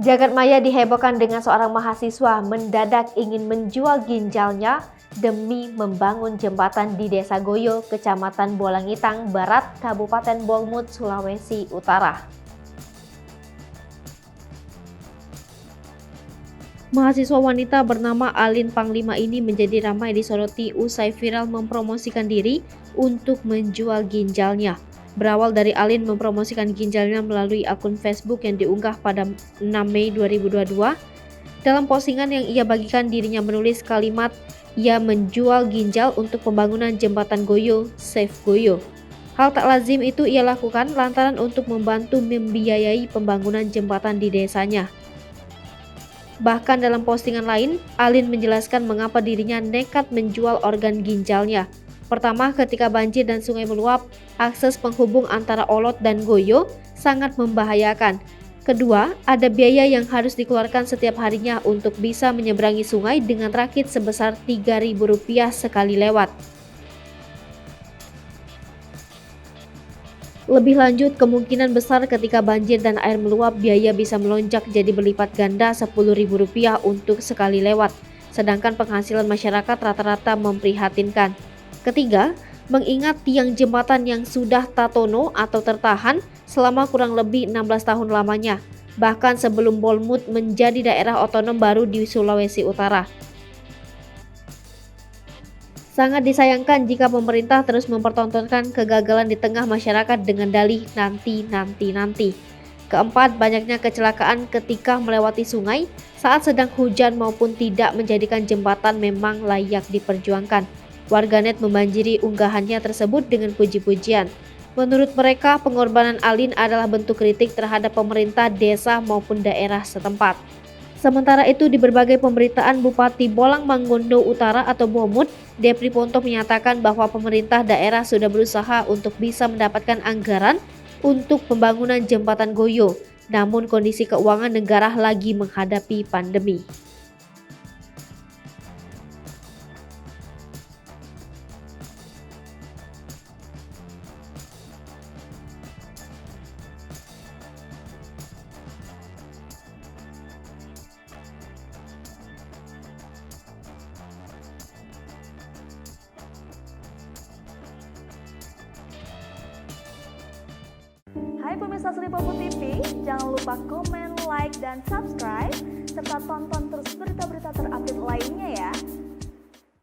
Jagat maya dihebohkan dengan seorang mahasiswa mendadak ingin menjual ginjalnya demi membangun jembatan di Desa Goyo, Kecamatan Bolangitang Barat, Kabupaten Bolmut, Sulawesi Utara. Mahasiswa wanita bernama Alin Panglima ini menjadi ramai disoroti usai viral mempromosikan diri untuk menjual ginjalnya. Berawal dari Alin mempromosikan ginjalnya melalui akun Facebook yang diunggah pada 6 Mei 2022. Dalam postingan yang ia bagikan, dirinya menulis kalimat, "Ia menjual ginjal untuk pembangunan jembatan Goyo, Save Goyo." Hal tak lazim itu ia lakukan lantaran untuk membantu membiayai pembangunan jembatan di desanya. Bahkan dalam postingan lain, Alin menjelaskan mengapa dirinya nekat menjual organ ginjalnya. Pertama, ketika banjir dan sungai meluap, akses penghubung antara Olot dan Goyo sangat membahayakan. Kedua, ada biaya yang harus dikeluarkan setiap harinya untuk bisa menyeberangi sungai dengan rakit sebesar Rp3.000 sekali lewat. Lebih lanjut, kemungkinan besar ketika banjir dan air meluap, biaya bisa melonjak jadi berlipat ganda Rp10.000 untuk sekali lewat, sedangkan penghasilan masyarakat rata-rata memprihatinkan. Ketiga, mengingat tiang jembatan yang sudah tatono atau tertahan selama kurang lebih 16 tahun lamanya, bahkan sebelum Bolmut menjadi daerah otonom baru di Sulawesi Utara. Sangat disayangkan jika pemerintah terus mempertontonkan kegagalan di tengah masyarakat dengan dalih nanti. Keempat, banyaknya kecelakaan ketika melewati sungai saat sedang hujan maupun tidak menjadikan jembatan memang layak diperjuangkan. Warganet membanjiri unggahannya tersebut dengan puji-pujian. Menurut mereka, pengorbanan Alin adalah bentuk kritik terhadap pemerintah desa maupun daerah setempat. Sementara itu, di berbagai pemberitaan, Bupati Bolang Manggondo Utara atau Bomut, Depri Ponto menyatakan bahwa pemerintah daerah sudah berusaha untuk bisa mendapatkan anggaran untuk pembangunan jembatan Goyo, namun kondisi keuangan negara lagi menghadapi pandemi. Hai pemirsa Sri Popo TV, jangan lupa komen, like, dan subscribe, serta tonton terus berita-berita terupdate lainnya ya.